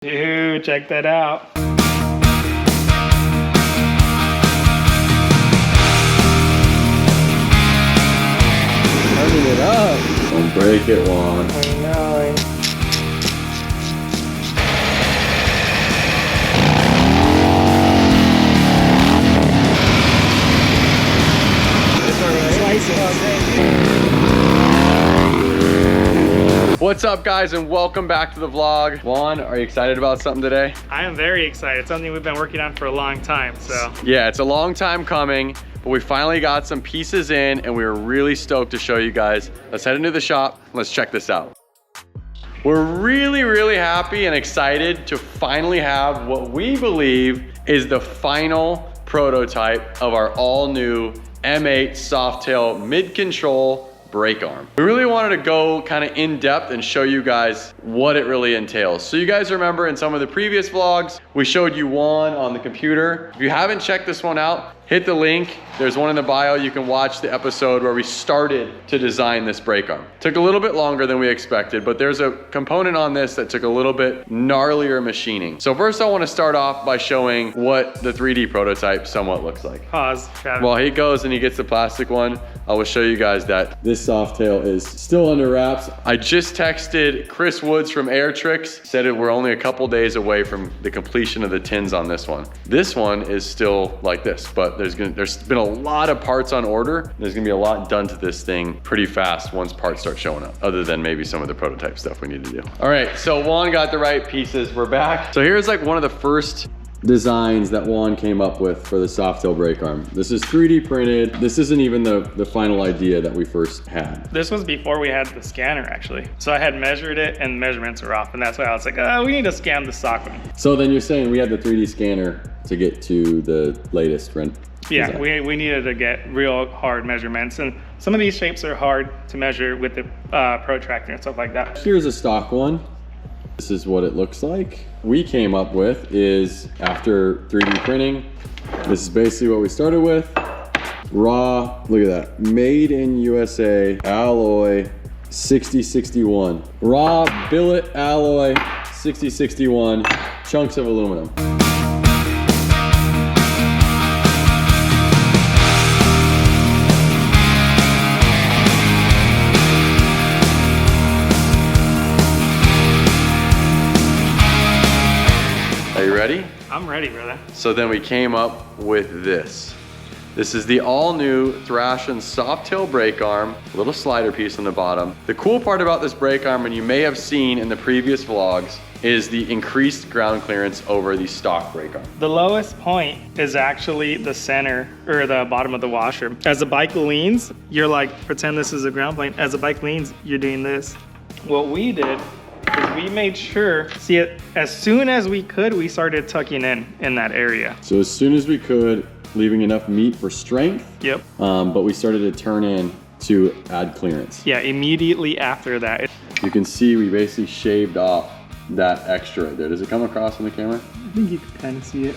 Dude, check that out. Turning it up. Don't break it, Juan. I know. What's up, guys, and welcome back to the vlog. Juan, are you excited about something today? I am very excited. It's something we've been working on for a long time, so. Yeah, it's a long time coming, but we finally got some pieces in and we were really stoked to show you guys. Let's head into the shop. Let's check this out. We're really happy and excited to finally have what we believe is the final prototype of our all-new M8 Softail mid-control brake arm. We really wanted to go kind of in depth and show you guys what it really entails. So you guys remember in some of the previous vlogs, we showed you one on the computer. If you haven't checked this one out, hit the link. There's one in the bio. You can watch the episode where we started to design this brake arm. Took a little bit longer than we expected, but there's a component on this that took a little bit gnarlier machining. So first I want to start off by showing what the 3D prototype somewhat looks like. Pause. While he goes and he gets the plastic one, I will show you guys that this Softail is still under wraps. I just texted Chris Woods from Air Tricks, said we're only a couple days away from the completion of the tins on this one. This one is still like this, but there's been a lot of parts on order. There's gonna be a lot done to this thing pretty fast once parts start showing up, other than maybe some of the prototype stuff we need to do. All right, so Juan got the right pieces. We're back. So here's like one of the first designs that Juan came up with for the Softail brake arm. This is 3D printed. This isn't even the final idea that we first had. This was before we had the scanner, actually. So I had measured it and measurements were off, and that's why I was like, oh, we need to scan the stock one. So then you're saying we had the 3D scanner to get to the latest print? Yeah, we needed to get real hard measurements, and some of these shapes are hard to measure with the protractor and stuff like that. Here's a stock one. This is what it looks like. We came up with is, after 3D printing, this is basically what we started with. Raw, look at that, made in USA alloy 6061. Raw billet alloy 6061 chunks of aluminum. Are you ready? I'm ready, brother. So then we came up with this. This is the all-new Thrashin Softail brake arm, a little slider piece on the bottom. The cool part about this brake arm, and you may have seen in the previous vlogs, is the increased ground clearance over the stock brake arm. The lowest point is actually the center, or the bottom of the washer. As the bike leans, you're like, pretend this is a ground plane. As the bike leans, you're doing this. What we did is we made sure, see it, as soon as we could, we started tucking in that area. So as soon as we could, leaving enough meat for strength. Yep. But we started to turn in to add clearance. Yeah, immediately after that. You can see we basically shaved off that extra right there. Does it come across on the camera? I think you can kind of see it.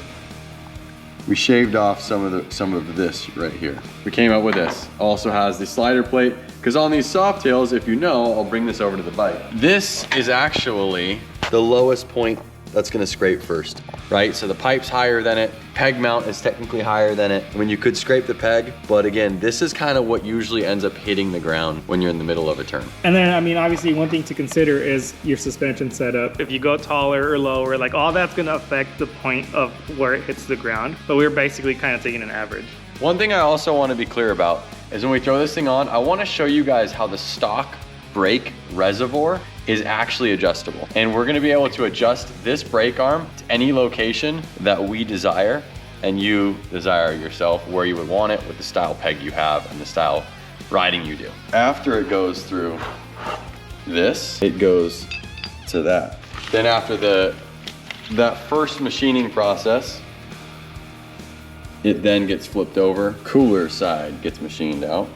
We shaved off some of this right here. We came up with this. Also has the slider plate, because on these Softails, if you know, I'll bring this over to the bike. This is actually the lowest point that's gonna scrape first, right? So the pipe's higher than it. Peg mount is technically higher than it. I mean, you could scrape the peg, but again, this is kind of what usually ends up hitting the ground when you're in the middle of a turn. And then, I mean, obviously one thing to consider is your suspension setup. If you go taller or lower, like all that's gonna affect the point of where it hits the ground. But we're basically kind of taking an average. One thing I also want to be clear about is when we throw this thing on, I want to show you guys how the stock brake reservoir is actually adjustable. And we're gonna be able to adjust this brake arm to any location that we desire, and you desire yourself where you would want it with the style peg you have and the style riding you do. After it goes through this, it goes to that. Then after that first machining process, it then gets flipped over. Cooler side gets machined out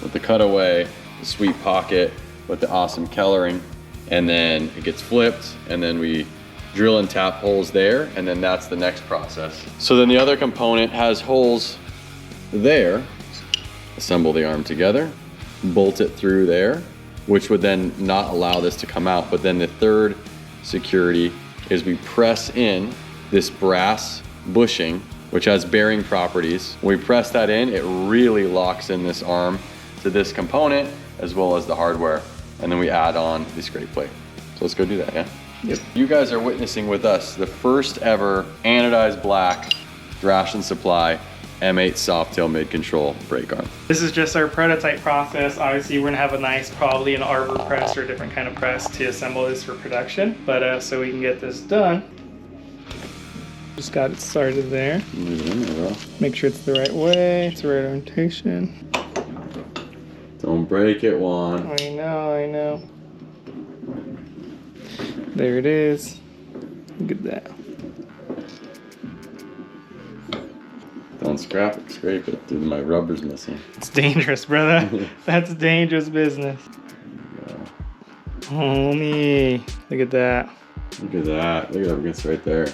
with the cutaway, the sweet pocket with the awesome coloring. And then it gets flipped, and then we drill and tap holes there, and then that's the next process. So then the other component has holes there. Assemble the arm together, bolt it through there, which would then not allow this to come out. But then the third security is we press in this brass bushing, which has bearing properties. When we press that in, it really locks in this arm to this component as well as the hardware. And then we add on the scrape plate. So let's go do that, yeah? Yep. You guys are witnessing with us the first ever anodized black Thrashin Supply M8 Softail mid-control brake arm. This is just our prototype process. Obviously, we're gonna have a nice, probably an arbor press or a different kind of press to assemble this for production. But so we can get this done, just got it started there. Make sure it's the right way, it's the right orientation. Don't break it, Juan. I know. There it is. Look at that. Don't scrape it, dude. My rubber's missing. It's dangerous, brother. That's dangerous business. Homie, look at that. Look at that. Look at that. It's right there.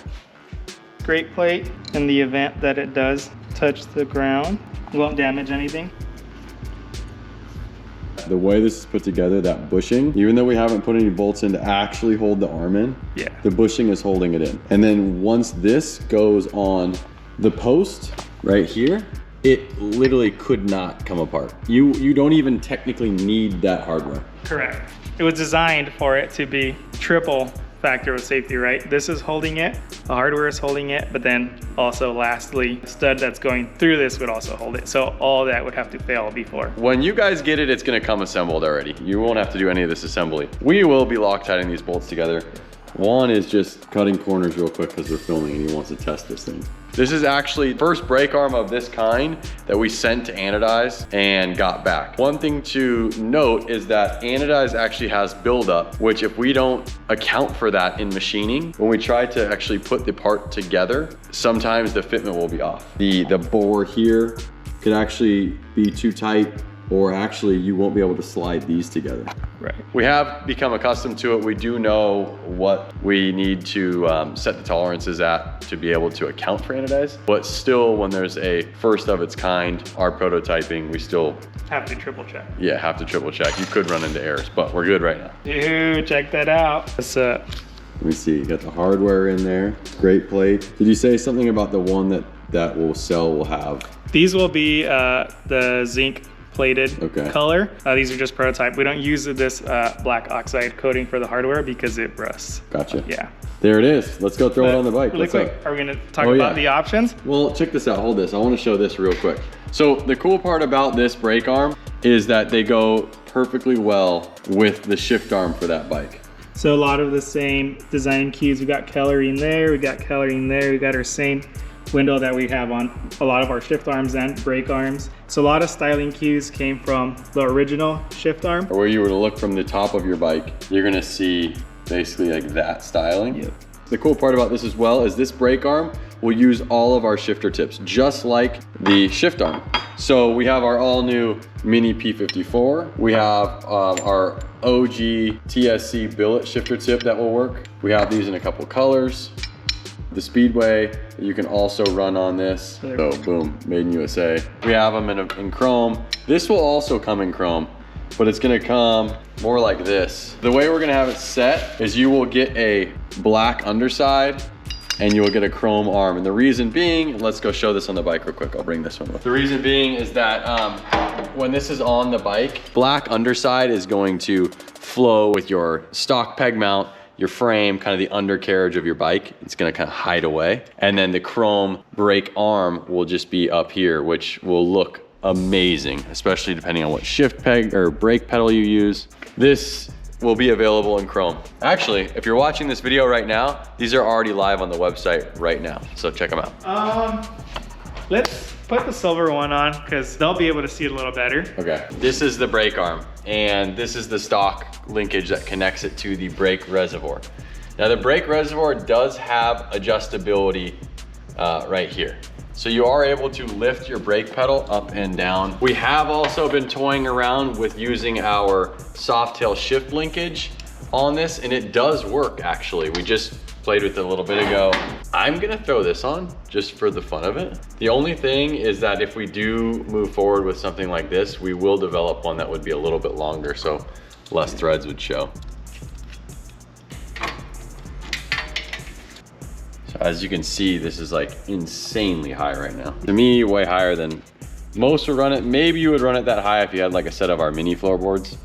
Great plate. In the event that it does touch the ground, it won't damage anything. The way this is put together, that bushing, even though we haven't put any bolts in to actually hold the arm in, yeah, the bushing is holding it in. And then once this goes on the post right here, it literally could not come apart. You don't even technically need that hardware. Correct. It was designed for it to be triple factor of safety, right? This is holding it, the hardware is holding it, but then also lastly, the stud that's going through this would also hold it. So all that would have to fail before. When you guys get it, it's gonna come assembled already. You won't have to do any of this assembly. We will be Loctiting these bolts together. Juan is just cutting corners real quick because we're filming and he wants to test this thing. This is actually the first brake arm of this kind that we sent to anodize and got back. One thing to note is that anodize actually has buildup, which if we don't account for that in machining, when we try to actually put the part together, sometimes the fitment will be off. The bore here could actually be too tight, or actually you won't be able to slide these together. Right. We have become accustomed to it. We do know what we need to set the tolerances at to be able to account for anodize. But still, when there's a first of its kind, our prototyping, we still have to triple check. Yeah, have to triple check. You could run into errors, but we're good right now. Dude, check that out. What's up? Let me see, you got the hardware in there. Great plate. Did you say something about the one that will sell will have? These will be the zinc plated color. These are just prototype. We don't use this black oxide coating for the hardware because it rusts. Gotcha. Yeah. There it is. Let's go throw it on the bike. Really quick, are we gonna talk about the options? Well, check this out, hold this. I wanna show this real quick. So the cool part about this brake arm is that they go perfectly well with the shift arm for that bike. So a lot of the same design cues. We got coloring there, we got coloring there, we got our same window that we have on a lot of our shift arms and brake arms. So a lot of styling cues came from the original shift arm. Where you were to look from the top of your bike, you're gonna see basically like that styling. Yep. The cool part about this as well is this brake arm will use all of our shifter tips, just like the shift arm. So we have our all new Mini P54. We have our OG TSC billet shifter tip that will work. We have these in a couple colors. The Speedway, you can also run on this. So boom, made in USA. We have them in chrome. This will also come in chrome, but it's gonna come more like this. The way we're gonna have it set is you will get a black underside and you will get a chrome arm. And the reason being, let's go show this on the bike real quick. I'll bring this one with. The reason being is that when this is on the bike, black underside is going to flow with your stock peg mount, your frame, kind of the undercarriage of your bike. It's gonna kind of hide away. And then the chrome brake arm will just be up here, which will look amazing, especially depending on what shift peg or brake pedal you use. This will be available in chrome. Actually, if you're watching this video right now, these are already live on the website right now. So check them out. Let's put the silver one on because they'll be able to see it a little better. Okay, this is the brake arm and this is the stock linkage that connects it to the brake reservoir. Now the brake reservoir does have adjustability right here. So you are able to lift your brake pedal up and down. We have also been toying around with using our Softail shift linkage on this and it does work actually. We just played with it a little bit ago. I'm gonna throw this on just for the fun of it. The only thing is that if we do move forward with something like this, we will develop one that would be a little bit longer so less threads would show. So as you can see, this is like insanely high right now. To me, way higher than most would run it. Maybe you would run it that high if you had like a set of our mini floorboards.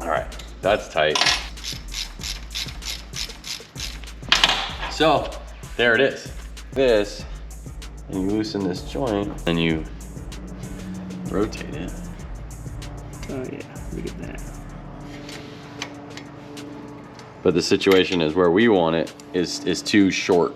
All right, that's tight. So there it is. This, and you loosen this joint and you rotate it. Oh yeah, look at that. But the situation is where we want it is too short.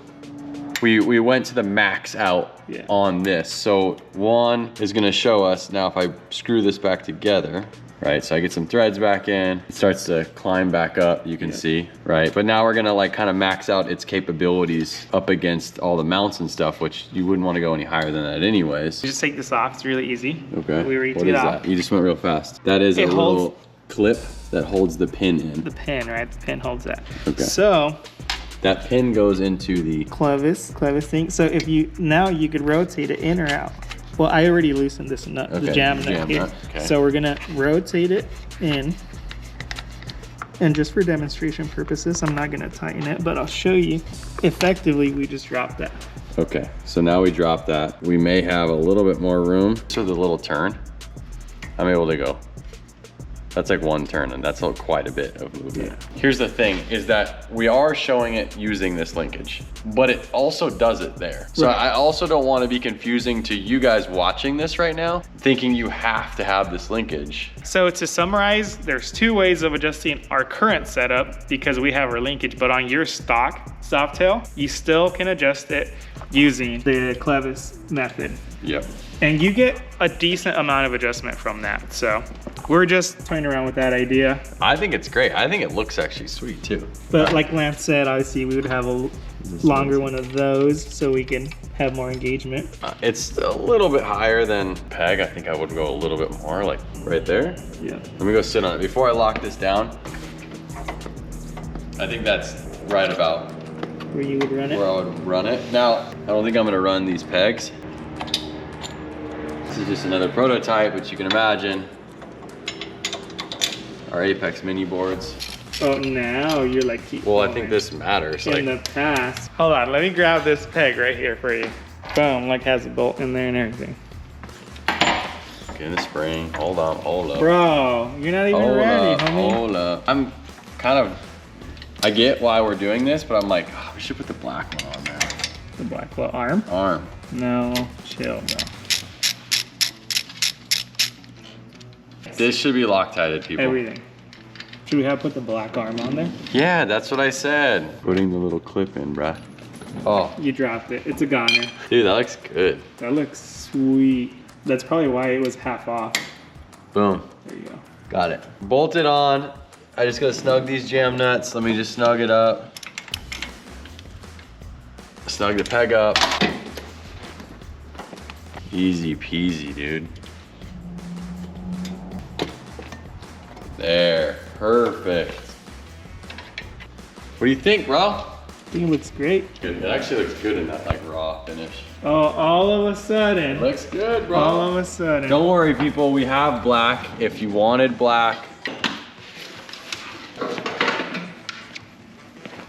We went to the max out on this. So one is gonna show us, now if I screw this back together, right? So I get some threads back in, it starts to climb back up, you can see, right? But now we're gonna like kind of max out its capabilities up against all the mounts and stuff, which you wouldn't want to go any higher than that anyways. You just take this off, it's really easy. Okay, We what is that? You just went real fast. That is a little clip that holds the pin in. The pin, right? The pin holds that. Okay. So that pin goes into the clevis thing. So if you, now you could rotate it in or out. Well, I already loosened this nut, the jam nut here. Okay. So we're gonna rotate it in. And just for demonstration purposes, I'm not gonna tighten it, but I'll show you. Effectively, we just dropped that. Okay, so now we drop that. We may have a little bit more room. So the little turn, I'm able to go. That's like one turn, and that's quite a bit of movement. Yeah. Here's the thing, is that we are showing it using this linkage, but it also does it there. So I also don't want to be confusing to you guys watching this right now, thinking you have to have this linkage. So to summarize, there's two ways of adjusting our current setup because we have our linkage, but on your stock Softail, you still can adjust it using the clevis method. Yep. And you get a decent amount of adjustment from that. So we're just playing around with that idea. I think it's great. I think it looks actually sweet too. But like Lance said, obviously we would have a longer one of those so we can have more engagement. It's a little bit higher than peg. I think I would go a little bit more, like right there. Yeah. Let me go sit on it. Before I lock this down, I think that's right about where you would run it? Where I would run it. Now, I don't think I'm gonna run these pegs. This is just another prototype, but you can imagine our Apex mini boards. Oh, now you're like... Well, I think this matters. In the past. Hold on, let me grab this peg right here for you. Boom, like has a bolt in there and everything. Get in the spring. Hold on, hold up. Bro, you're not even ready, homie. Hold up. I'm kind of... I get why we're doing this, but I'm like, oh, we should put the black one on there. The black what, arm? Arm. No, chill, bro. This should be Loctited, people. Everything. Should we have put the black arm on there? Yeah, that's what I said. Putting the little clip in, bruh. Oh. You dropped it. It's a goner. Dude, that looks good. That looks sweet. That's probably why it was half off. Boom. There you go. Got it. Bolted on. I just gotta snug these jam nuts. Let me just snug it up. Snug the peg up. Easy peasy, dude. There, perfect. What do you think, bro? I think it looks great. Good. It actually looks good in that like raw finish. Oh, all of a sudden. It looks good, bro. All of a sudden. Don't worry, people. We have black. If you wanted black.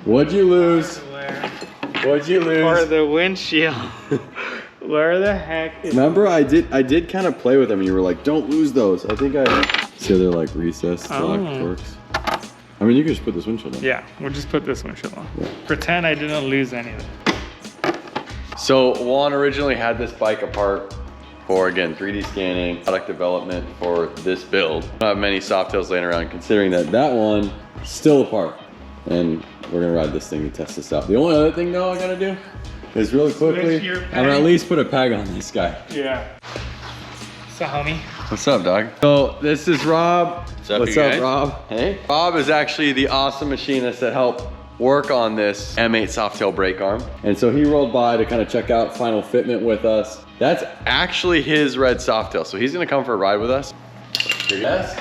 What'd you lose? What'd you lose? Or the windshield. Where the heck is... Remember, I did kind of play with them and you were like, don't lose those. I think I... See, they're like recessed lock forks. I mean, you can just put this windshield on. Yeah, we'll just put this windshield on. Yeah. Pretend I didn't lose any of it. So Juan originally had this bike apart for, again, 3D scanning, product development for this build. I don't have many Softails laying around considering that one is still apart. And we're gonna ride this thing to test this out. The only other thing though I gotta do is really quickly, I'm gonna at least put a peg on this guy. Yeah. So homie. What's up, dog? So this is Rob. What's up, Rob? Hey. Rob is actually the awesome machinist that helped work on this M8 Softail brake arm. And so he rolled by to kind of check out final fitment with us. That's actually his red Softail. So he's gonna come for a ride with us. Here he is.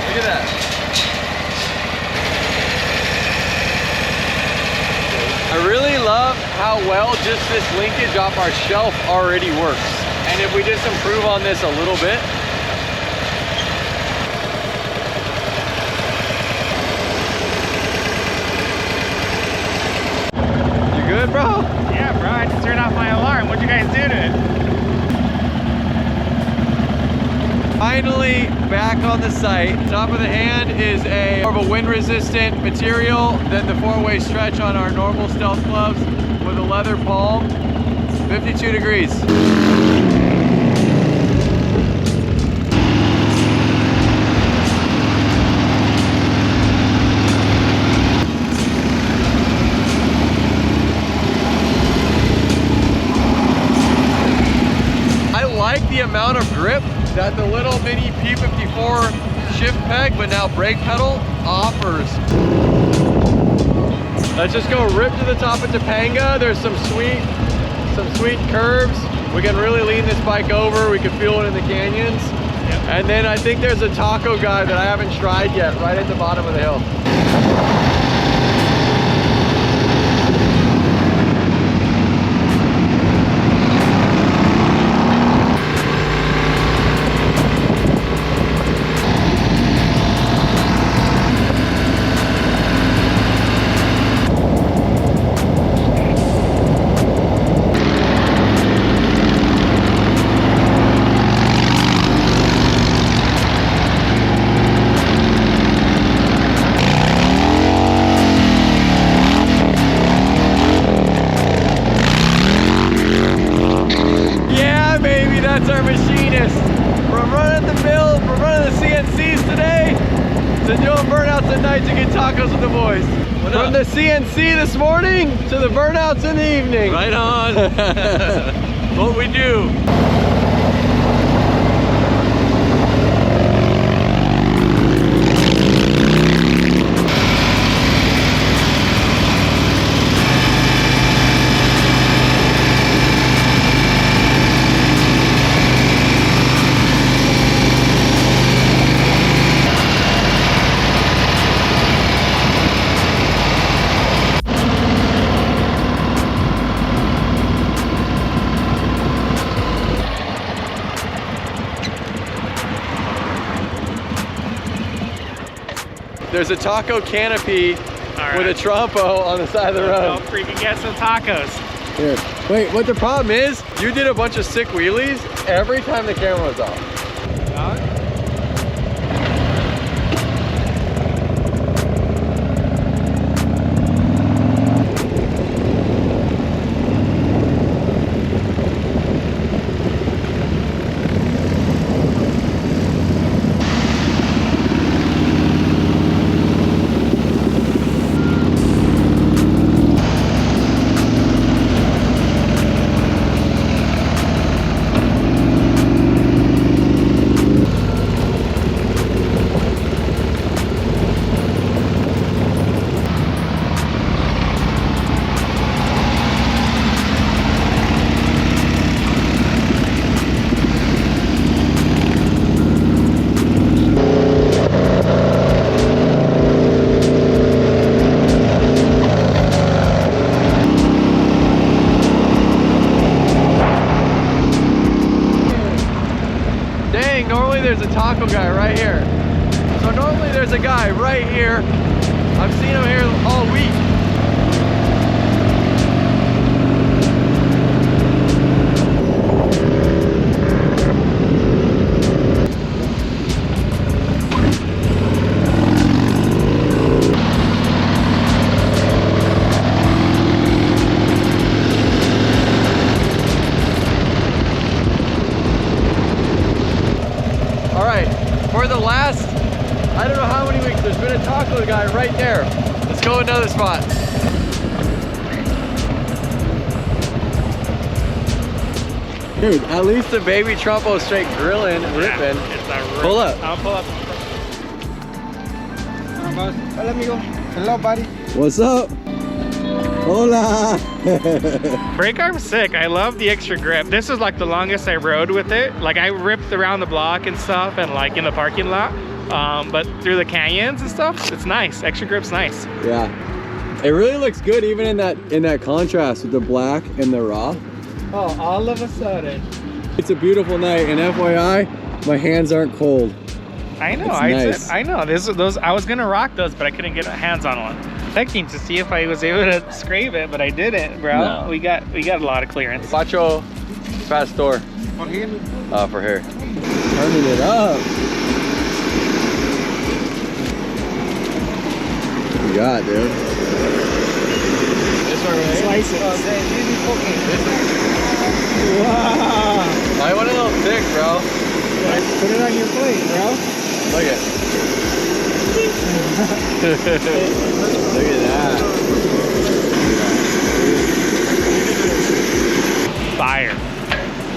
Look at that. I really love how well just this linkage off our shelf already works. And if we just improve on this a little bit, finally back on the site. Top of the hand is more of a wind resistant material than the 4-way stretch on our normal Stealth gloves with a leather palm. 52 degrees. The amount of grip that the little mini P54 shift peg but now brake pedal offers. Let's just go rip to the top of Topanga. There's some sweet curves. We can really lean this bike over. We can feel it in the canyons. Yep. And then I think there's a taco guy that I haven't tried yet right at the bottom of the hill. That's our machinist. From running the mill, from running the CNCs today, to doing burnouts at night to get tacos with the boys. From the CNC this morning, to the burnouts in the evening. Right on. What we do. There's a taco canopy with a trompo on the side of the road. Don't freaking get some tacos. Here. Wait, what the problem is, you did a bunch of sick wheelies every time the camera was off. There's a taco guy right here. So normally there's a guy right here. I've seen him here all week. For the last, I don't know how many weeks, there's been a taco guy right there. Let's go another spot. Dude, at least the baby Trumpo straight grilling, ripping. It's a pull up. I'll pull up. Hola amigo. Hello buddy. What's up? Hola. Brake arm's sick. I love the extra grip. This is like the longest I rode with it. Like I ripped around the block and stuff and like in the parking lot. But through the canyons and stuff, it's nice. Extra grip's nice. Yeah. It really looks good even in that contrast with the black and the raw. Oh, all of a sudden. It's a beautiful night, and FYI, my hands aren't cold. I know. Nice. I know. I was gonna rock those, but I couldn't get hands on one. Checking to see if I was able to scrape it, but I didn't, bro. No. We got a lot of clearance. Pacho, fast door. For him. For here. Turning it up. What you got, dude? This one, right? Slice it. Wow. I want a little thick, bro. Put it on your plate, bro. Look at Look at that. Fire.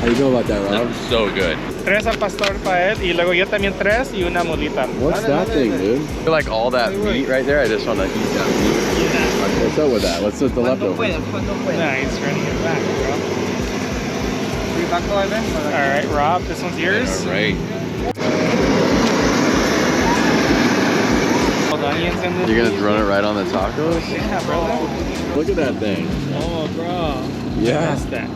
How you feel about that, Rob? So good. 3 al pastor para él y luego yo también 3 y una molita. What's that thing, dude? I feel like all that meat right there, I just want to eat that meat. Yeah. What's up with that? What's with the leftovers? Nah, he's running it back, bro. Alright, Rob, this one's yours. All right. Hold onions in this. You're gonna run it right on the tacos? Yeah, brother. Look at that thing. Oh, bro. Yeah. That's that.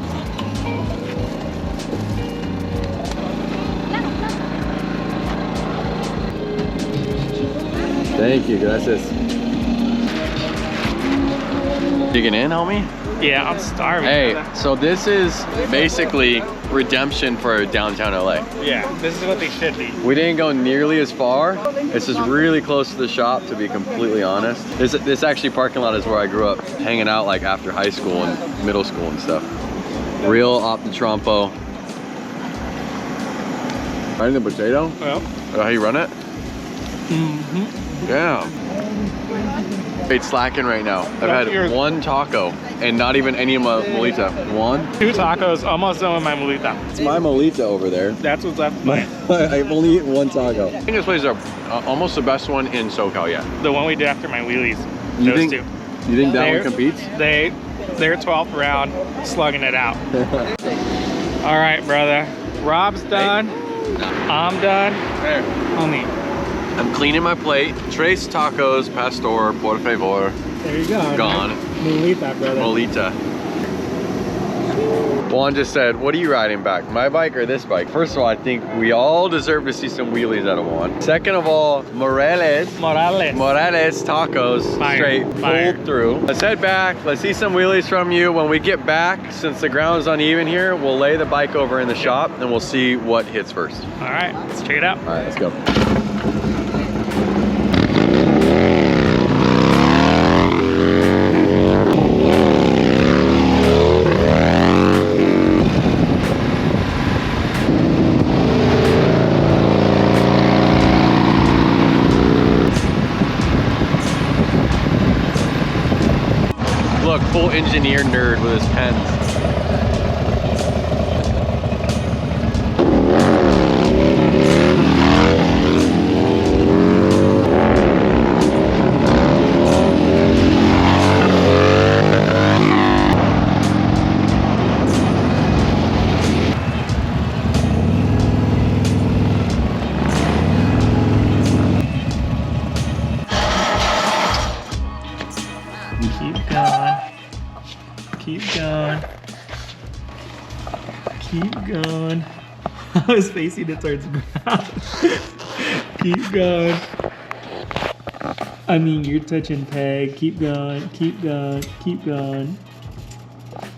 Thank you, gracias. Digging in, homie? Yeah, I'm starving. Hey, brother. so this is basically redemption for downtown LA. Yeah, this is what they should be. We didn't go nearly as far. This is really close to the shop, to be completely honest. This actually parking lot is where I grew up hanging out like after high school and middle school and stuff. Real off the trompo. Right in the potato? Well. Is that how you run it? Mm-hmm. Yeah. It's slacking right now. I've had one taco and not even any of my molita. One? 2 tacos, almost done with my molita. It's my molita over there. That's what's up. I've only eaten one taco. I think this place is almost the best one in SoCal yet. The one we did after my wheelies. You Those think, 2. You think that one competes? They're 12th round, slugging it out. All right, brother. Rob's done. I'm done. There. Homie. I'm cleaning my plate. Tres tacos, pastor, por favor. There you go. Gone. Molita, brother. Molita. Juan just said, what are you riding back? My bike or this bike? First of all, I think we all deserve to see some wheelies out of Juan. Second of all, Morales tacos, Fire. straight Fire. pulled through. Let's head back. Let's see some wheelies from you. When we get back, since the ground's uneven here, we'll lay the bike over in the shop and we'll see what hits first. All right, let's check it out. All right, let's go. Look, full engineer nerd with his pens. Keep going. Keep going. Keep going. I was facing it towards the ground. Keep going. I mean, you're touching peg. Keep going. Keep going. Keep going.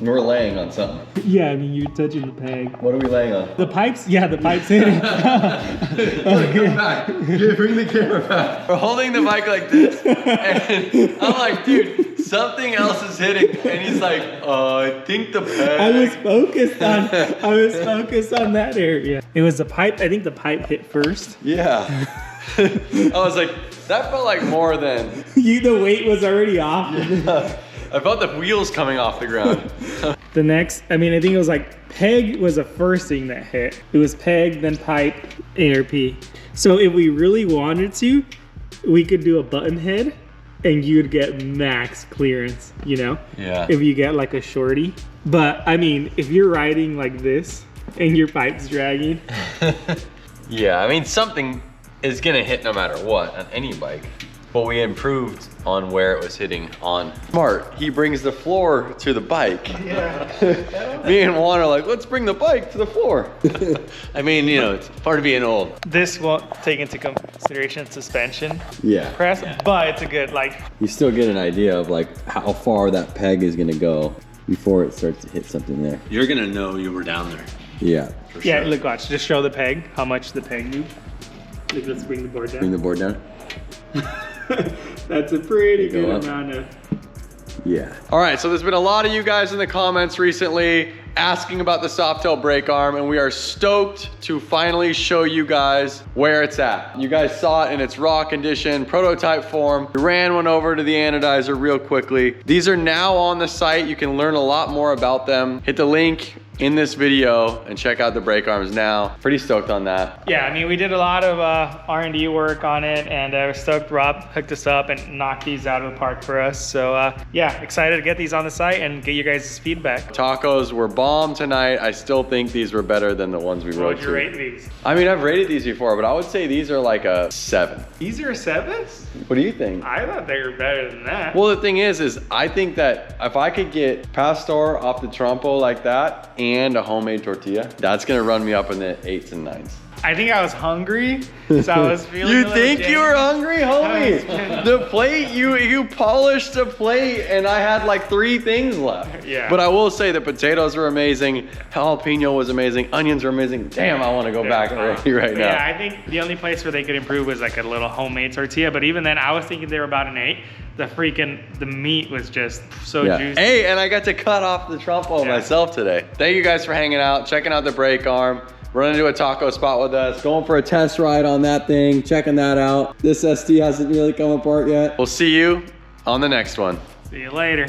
We're laying on something. Yeah, I mean, you're touching the peg. What are we laying on? The pipes? Yeah, the pipes hitting. Come back. Bring the camera back. We're holding the bike like this, and I'm like, dude, something else is hitting. And he's like, I think the peg. I was focused on that area. It was the pipe. I think the pipe hit first. Yeah. I was like, that felt like more than. The weight was already off. Yeah. I felt the wheels coming off the ground. The next, I mean, I think it was like peg was the first thing that hit. It was peg, then pipe, ARP. So if we really wanted to, we could do a button head and you'd get max clearance, you know? Yeah. If you get like a shorty. But I mean, if you're riding like this and your pipe's dragging. Yeah, I mean, something is gonna hit no matter what on any bike. But we improved on where it was hitting on. Smart, he brings the floor to the bike. Yeah. Me and Juan are like, let's bring the bike to the floor. I mean, you know, it's part of being old. This won't take into consideration suspension Yeah. press, but it's a good, like, You still get an idea of like how far that peg is gonna go before it starts to hit something there. You're gonna know you were down there. Yeah. Yeah, look, watch. Just show the peg, how much the peg moves. Look, let's bring the board down. Bring the board down. That's a pretty Go good up. amount of... Yeah. All right, so there's been a lot of you guys in the comments recently asking about the Softail brake arm, and we are stoked to finally show you guys where it's at. You guys saw it in its raw condition, prototype form. We ran one over to the anodizer real quickly. These are now on the site. You can learn a lot more about them. Hit the link in this video and check out the brake arms now. Pretty stoked on that. Yeah, I mean, we did a lot of R&D work on it, and we're stoked Rob hooked us up and knocked these out of the park for us. So yeah, excited to get these on the site and get you guys' feedback. Tacos were bomb tonight. I still think these were better than the ones we What rode would you to. rate these? I mean, I've rated these before, but I would say these are like a 7. These are 7s? What do you think? I thought they were better than that. Well, the thing is I think that if I could get pastor off the trompo like that and a homemade tortilla, that's gonna run me up in the 8s and 9s. I think I was hungry, so I was feeling You a little think you were jaded. hungry, homie? The plate, you polished the plate, and I had like 3 things left. Yeah. But I will say the potatoes were amazing, jalapeno was amazing, onions were amazing. Damn, I want to go back already right now. Yeah, I think the only place where they could improve was like a little homemade tortilla, but even then I was thinking they were about an 8. The meat was just so juicy. Hey, and I got to cut off the trompo myself today. Thank you guys for hanging out, checking out the brake arm, running to a taco spot with us, going for a test ride on that thing, checking that out. This ST hasn't really come apart yet. We'll see you on the next one. See you later.